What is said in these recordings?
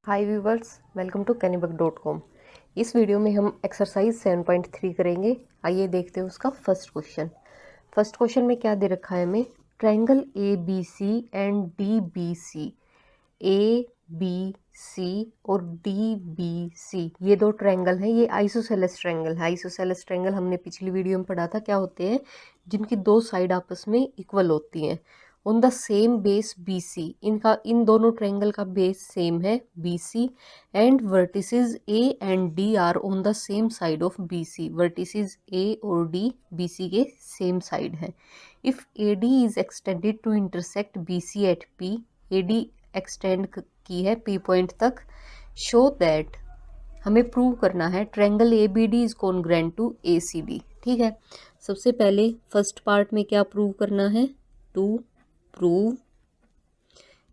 Hi viewers, welcome to kennybuck.com। इस video में हम एक्सरसाइज 7.3 करेंगे। आइए देखते हैं उसका फर्स्ट क्वेश्चन में क्या दे रखा है हमें। Triangle A B C and D B C, A B C और डी बी सी, ये दो ट्रायंगल हैं। ये आइसोसेलेस ट्रायंगल है। आइसोसेलेस ट्रायंगल हमने पिछली वीडियो में पढ़ा था, क्या होते हैं, जिनकी दो साइड आपस में इक्वल होती हैं on the same base B C. इन दोनों ट्रायंगल का बेस सेम है B C and vertices A and D are on the same side of B C. Vertices A और डी बी सी के सेम साइड है। If A D is extended to intersect B C at P, A D extend की है P point तक, show that, हमें prove करना है triangle A B D is congruent to A C D. ठीक है, सबसे पहले फर्स्ट पार्ट में क्या प्रूव करना है, टू प्रूव,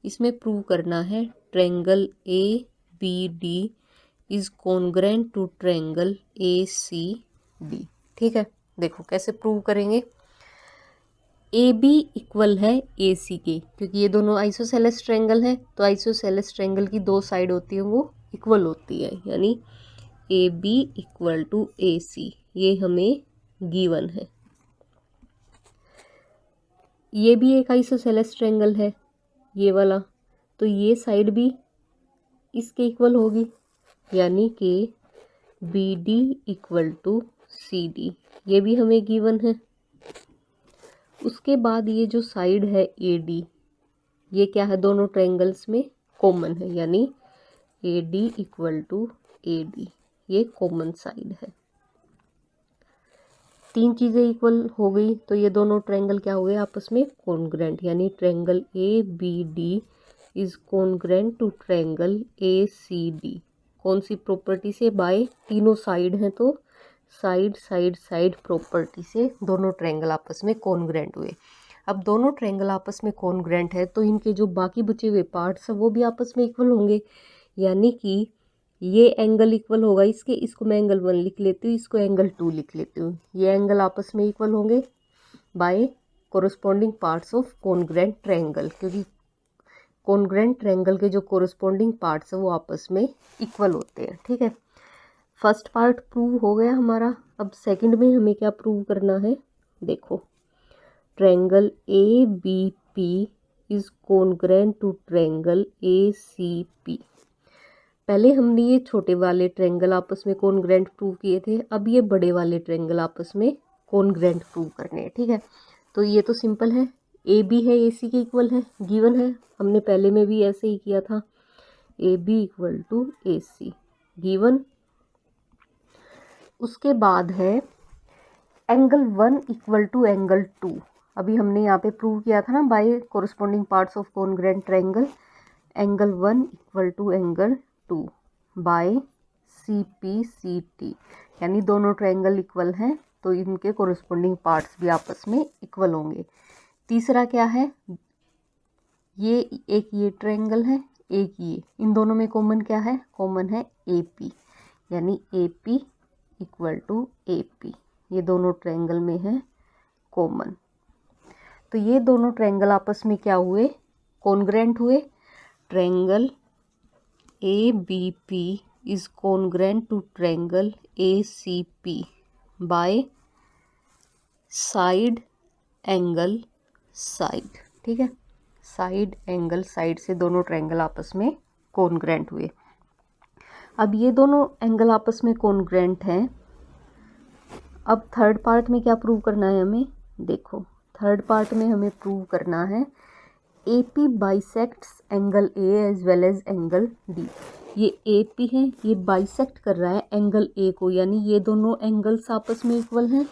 इसमें प्रूव करना है triangle A B D is congruent to triangle A C D. ठीक है, देखो कैसे प्रूव करेंगे। ए बी इक्वल है ए सी के, क्योंकि ये दोनों आइसोसेलेस ट्रायंगल है, तो आइसोसेलेस ट्रायंगल की दो साइड होती है वो इक्वल होती है, यानी ए बी इक्वल टू ए सी, ये हमें गिवन है। ये भी एक आइसोसेलेस ट्रायंगल है ये वाला, तो ये साइड भी इसके इक्वल होगी, यानी कि B D equal to C D, ये भी हमें गिवन है। उसके बाद ये जो साइड है ए डी, ये क्या है, दोनों ट्रायंगल्स में कॉमन है, यानी A D equal to A D, ये कॉमन साइड है। तीन चीज़ें इक्वल हो गई, तो ये दोनों ट्रायंगल क्या हो गए आपस में कॉन्ग्रेंट, यानी triangle A B D is congruent to triangle A C D. कौन सी प्रॉपर्टी से, बाय, तीनों साइड हैं तो साइड साइड साइड प्रॉपर्टी से दोनों ट्रायंगल आपस में कॉन्ग्रेंट हुए। अब दोनों ट्रायंगल आपस में कॉन्ग्रेंट है तो इनके जो बाकी बचे हुए पार्ट्स हैं वो भी आपस में इक्वल होंगे, यानी कि ये एंगल इक्वल होगा इसके, इसको मैं एंगल 1 लिख लेती हूँ, इसको एंगल 2 लिख लेती हूँ। ये एंगल आपस में इक्वल होंगे by corresponding parts of congruent triangle, क्योंकि कॉन्ग्रेंट ट्रायंगल के जो कोरस्पॉन्डिंग पार्ट्स हैं वो आपस में इक्वल होते हैं। ठीक है, फर्स्ट पार्ट प्रूव हो गया हमारा। अब सेकंड में हमें क्या प्रूव करना है, देखो, triangle A B P is congruent to triangle A C P. पहले हमने ये छोटे वाले ट्रायंगल आपस में कॉन्ग्रेंट प्रूव किए थे, अब ये बड़े वाले ट्रायंगल आपस में कॉन्ग्रेंट प्रूव करने हैं। ठीक है, तो ये तो सिंपल है, ए बी है ए सी के इक्वल है, गिवन है, हमने पहले में भी ऐसे ही किया था, A B equal to A C, given. उसके बाद है एंगल 1 इक्वल टू एंगल 2, अभी हमने यहाँ पे प्रूव किया था ना by corresponding parts of congruent triangle, angle 1 equal to angle 2 by C P C T, यानी दोनों ट्रायंगल इक्वल हैं तो इनके कोरस्पॉन्डिंग पार्ट्स भी आपस में इक्वल होंगे। तीसरा क्या है, ये एक ये ट्रायंगल है, एक ये, इन दोनों में कॉमन क्या है, कॉमन है ए पी, यानी A P equal to A P, ये दोनों ट्रायंगल में है कॉमन। तो ये दोनों ट्रायंगल आपस में क्या हुए, कॉन्ग्रेंट हुए। Triangle A B P is congruent to triangle A C P by side angle side. ठीक है, साइड एंगल साइड से दोनों ट्रायंगल आपस में कॉन्ग्रेंट हुए। अब ये दोनों एंगल आपस में कॉन्ग्रेंट हैं। अब थर्ड पार्ट में क्या प्रूव करना है हमें, देखो, थर्ड पार्ट में हमें प्रूव करना है A P bisects angle A as well as angle D. ये ए पी है, ये बाइसेक्ट कर रहा है एंगल ए को, यानी ये दोनों एंगल्स आपस में इक्वल हैं,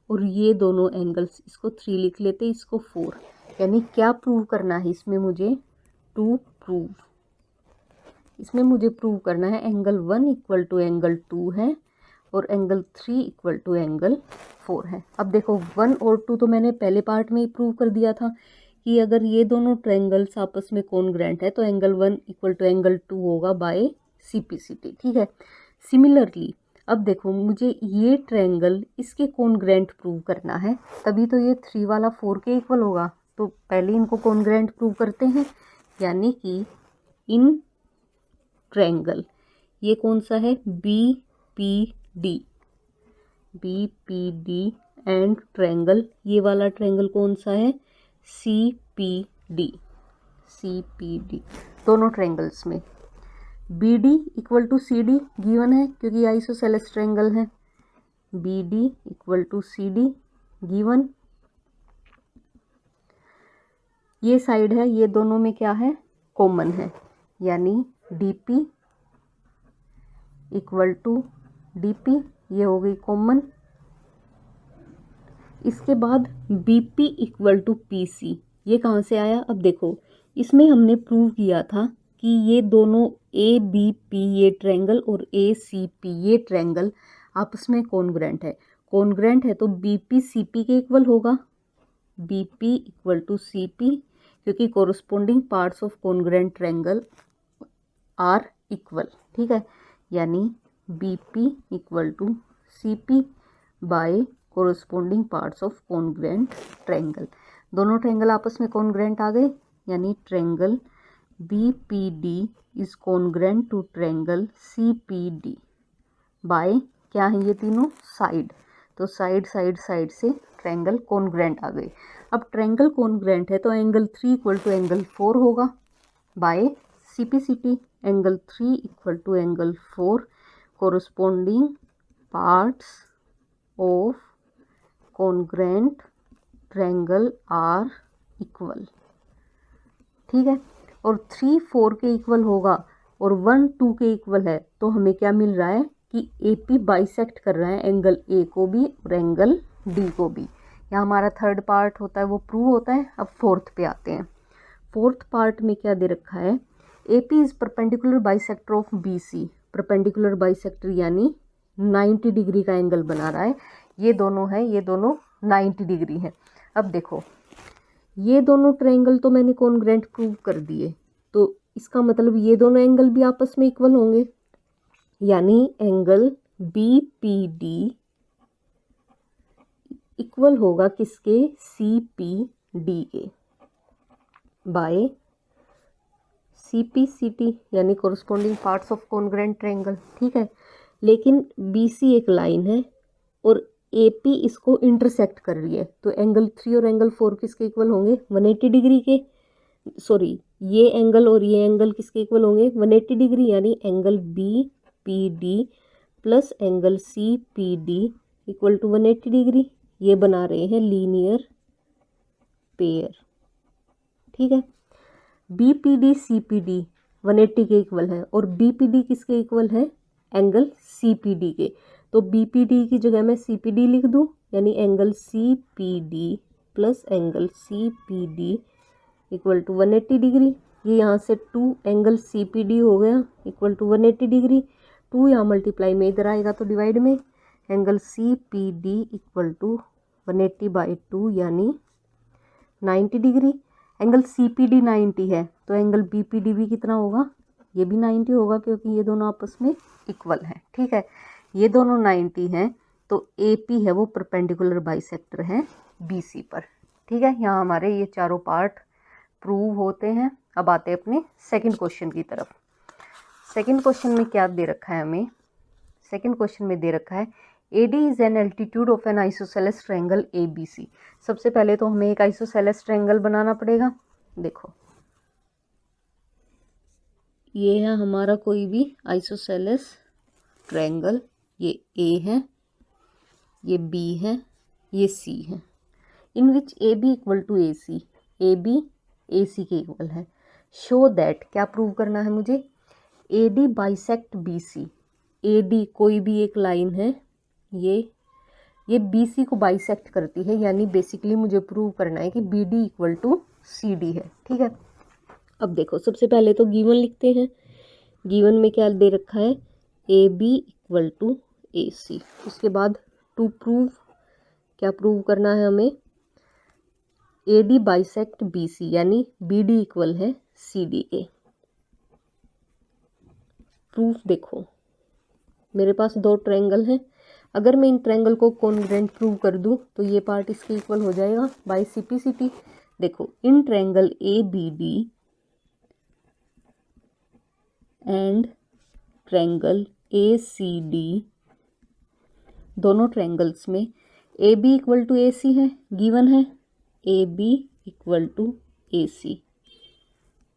और ये दोनों एंगल्स, इसको 3 लिख लेते, इसको 4, यानी क्या प्रूव करना है इसमें मुझे, टू प्रूव, इसमें मुझे प्रूव करना है एंगल 1 इक्वल टू एंगल 2 है और एंगल 3 इक्वल टू एंगल 4 है। अब देखो 1 और 2 तो मैंने पहले पार्ट में ही प्रूव कर दिया था कि अगर ये दोनों ट्रायंगल्स आपस में कॉन्ग्रेंट है तो एंगल 1 इक्वल टू एंगल 2 होगा by C P C T. ठीक है, सिमिलरली अब देखो मुझे ये ट्रायंगल इसके कॉन्ग्रेंट प्रूव करना है, तभी तो ये 3 वाला 4 के इक्वल होगा, तो पहले इनको कॉन्ग्रेंट प्रूव करते हैं, यानी कि इन ट्रायंगल, ये कौन सा है, BPD, BPD एंड ट्रायंगल, ये वाला ट्रायंगल कौन सा है, CPD, CPD, दोनों ट्रायंगल्स में BD equal to CD given है क्योंकि आइसोसेलेस ट्रायंगल है, BD equal to CD given. ये साइड है, ये दोनों में क्या है, कॉमन है, यानी DP इक्वल टू DP, ये हो गई कॉमन। इसके बाद BP इक्वल टू PC, ये कहाँ से आया, अब देखो इसमें हमने प्रूव किया था कि ये दोनों ABP ये ट्रायंगल और ACP ये ट्रायंगल आपस में कॉन्ग्रुएंट है, कॉन्ग्रुएंट है तो BP CP के इक्वल होगा, BP इक्वल टू CP, क्योंकि corresponding parts of congruent triangle are equal, ठीक है, यानी BP equal to CP by corresponding parts of congruent triangle, दोनों ट्रायंगल आपस में कॉन्ग्रुएंट आ गए, यानी triangle BPD is congruent to triangle CPD by क्या है ये तीनों, साइड, तो साइड साइड साइड से ट्रायंगल कॉन्ग्रुएंट आ गए। अब ट्रायंगल कॉन्ग्रुएंट है तो एंगल 3 इक्वल टू एंगल 4 होगा by CPCT, angle 3 equal to angle 4, corresponding parts of congruent triangle are equal, ठीक है, और 3 4 के इक्वल होगा और 1 2 के इक्वल है, तो हमें क्या मिल रहा है कि AP बाइसेक्ट कर रहा है एंगल A को भी और एंगल D को भी। यहाँ हमारा थर्ड पार्ट होता है वो प्रूव होता है। अब फोर्थ पे आते हैं। फोर्थ पार्ट में क्या दे रखा है, AP is perpendicular bisector of BC, perpendicular bisector यानी 90 डिग्री का एंगल बना रहा है, ये दोनों है, ये दोनों 90 डिग्री है। अब देखो ये दोनों ट्रायंगल तो मैंने कॉन्ग्रुएंट प्रूव कर दिए, तो इसका मतलब ये दोनों एंगल भी आपस में इक्वल होंगे, यानी एंगल BPD इक्वल होगा किसके, CPD के बाय CPCT, यानी corresponding parts of congruent triangle, ठीक है। लेकिन BC एक लाइन है और AP इसको इंटरसेक्ट कर रही है, तो एंगल 3 और एंगल 4 किसके इक्वल होंगे, 180 डिग्री के, सॉरी ये एंगल और ये एंगल किसके इक्वल होंगे, 180 डिग्री, यानी angle BPD plus angle CPD equal to 180 degree, ये बना रहे हैं लीनियर पेयर, ठीक है। BPD CPD 180 के इक्वल है और BPD किसके इक्वल है, एंगल CPD के, तो BPD की जगह मैं CPD लिख दूं, यानी angle CPD plus angle CPD equal to 180 degree, ये यहाँ से 2 एंगल CPD हो गया इक्वल टू 180 डिग्री, 2 यहाँ मल्टीप्लाई में इधर आएगा तो डिवाइड में, angle CPD equal to 180 by 2 यानी 90 डिग्री, एंगल CPD 90 है तो एंगल BPD भी कितना होगा, ये भी 90 होगा क्योंकि ये दोनों आपस में इक्वल है, ठीक है। ये दोनों 90 हैं तो AP है वो परपेंडिकुलर बाइसेक्टर है BC पर, ठीक है। यहाँ हमारे ये चारों पार्ट प्रूव होते हैं। अब आते हैं अपने सेकंड क्वेश्चन की तरफ। सेकंड क्वेश्चन में क्या दे रखा है हमें, सेकंड क्वेश्चन में दे रखा है AD is an altitude of N isosceles triangle ABC। सबसे पहले तो हमें एक आइसोसेलेस ट्रायंगल बनाना पड़ेगा। देखो ये है हमारा कोई भी आइसोसेलेस ट्रायंगल, ये A है, ये B है, ये C है, in which AB equal to AC, AB AC के इक्वल है। शो दैट, क्या प्रूव करना है मुझे, AD बाइसेक्ट BC, AD कोई भी एक लाइन है, ये BC को बाइसेक्ट करती है, यानी बेसिकली मुझे प्रूव करना है कि BD इक्वल टू CD है, ठीक है। अब देखो सबसे पहले तो गिवन लिखते हैं, गिवन में क्या दे रखा है, AB इक्वल टू AC, उसके बाद टू प्रूव, क्या प्रूव करना है हमें, AD बाइसेक्ट BC यानी BD इक्वल है CD के। प्रूफ देखो मेरे पास दो ट्रायंगल हैं, अगर मैं इन ट्रायंगल को कॉन्ग्रुएंट प्रूव कर दूं तो ये पार्ट इसके इक्वल हो जाएगा बाय CPCT। देखो in triangle ABD and triangle A C D, दोनों ट्रायंगल्स में A B equal to A C है, गिवन है A B equal to A C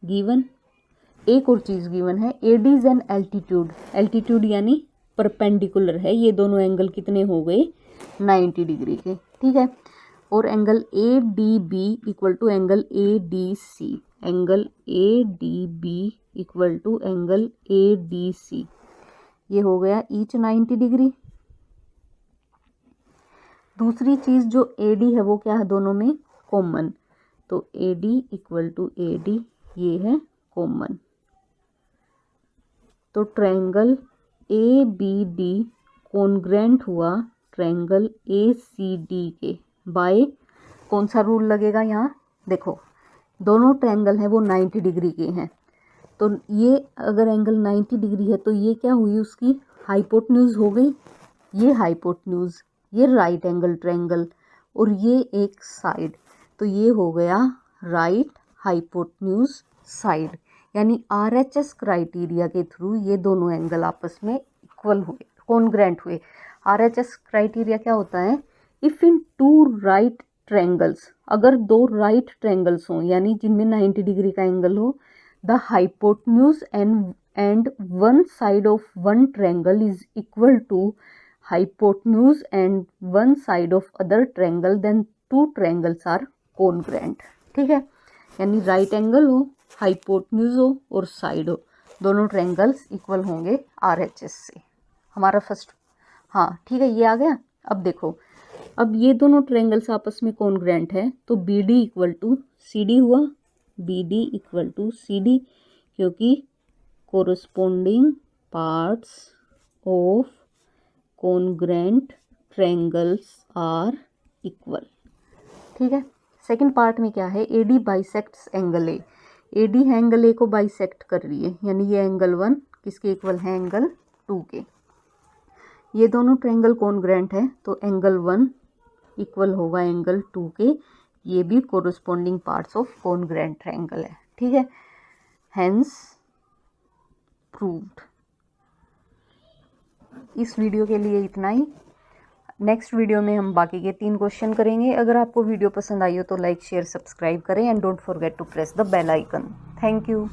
given. एक और चीज़ गिवन है, A D is an altitude, altitude यानी परपेंडिकुलर है, ये दोनों एंगल कितने हो गए 90 डिग्री के, ठीक है। और angle A D B equal to angle A D C, angle A D B equal to angle A D C, ये हो गया ईच 90 डिग्री। दूसरी चीज़ जो ए डी है वो क्या है दोनों में कॉमन, तो A D equal to A D ये है कॉमन। तो triangle A B D congruent हुआ ट्रायंगल ए सी डी के बाय कौन सा रूल लगेगा, यहाँ देखो दोनों ट्रायंगल हैं वो 90 डिग्री के हैं, तो ये अगर एंगल 90 डिग्री है तो ये क्या हुई उसकी हाइपोटेन्यूज हो गई, ये हाइपोटेन्यूज, ये राइट एंगल ट्रायंगल और ये एक साइड, तो ये हो गया राइट हाइपोटेन्यूज साइड, यानी RHS क्राइटेरिया के थ्रू ये दोनों एंगल आपस में इक्वल हुए, कॉन्ग्रेंट हुए। RHS क्राइटेरिया क्या होता है, if in two right triangles, अगर दो राइट ट्रायंगल्स हों यानी जिनमें 90 डिग्री का एंगल हो, the hypotenuse and one side of one triangle is equal to hypotenuse and one side of other triangle, then two triangles are congruent, ठीक है। यानी राइट एंगल हो, हाइपोटेन्यूज हो और साइड हो, दोनों ट्रायंगल्स इक्वल होंगे RHS से। हमारा फर्स्ट, हाँ ठीक है, ये आ गया। अब देखो, अब ये दोनों ट्रायंगल्स आपस में कॉन्ग्रेंट है, तो BD इक्वल टू CD हुआ, BD इक्वल टू CD, क्योंकि corresponding parts of congruent triangles are equal, ठीक है। सेकंड पार्ट में क्या है, AD bisects angle A, AD है एंगल ए को बाइसेक्ट कर रही है, यानी ये एंगल 1 किसके इक्वल है, एंगल 2 के। ये दोनों ट्रायंगल कॉन्ग्रेंट है, तो एंगल 1 इक्वल होगा एंगल 2 के, ये भी corresponding parts of congruent triangle है, ठीक है। Hence proved. इस वीडियो के लिए इतना ही। नेक्स्ट वीडियो में हम बाकी के 3 क्वेश्चन करेंगे। अगर आपको वीडियो पसंद आई हो तो लाइक शेयर सब्सक्राइब करें and don't forget to press the bell icon. Thank you.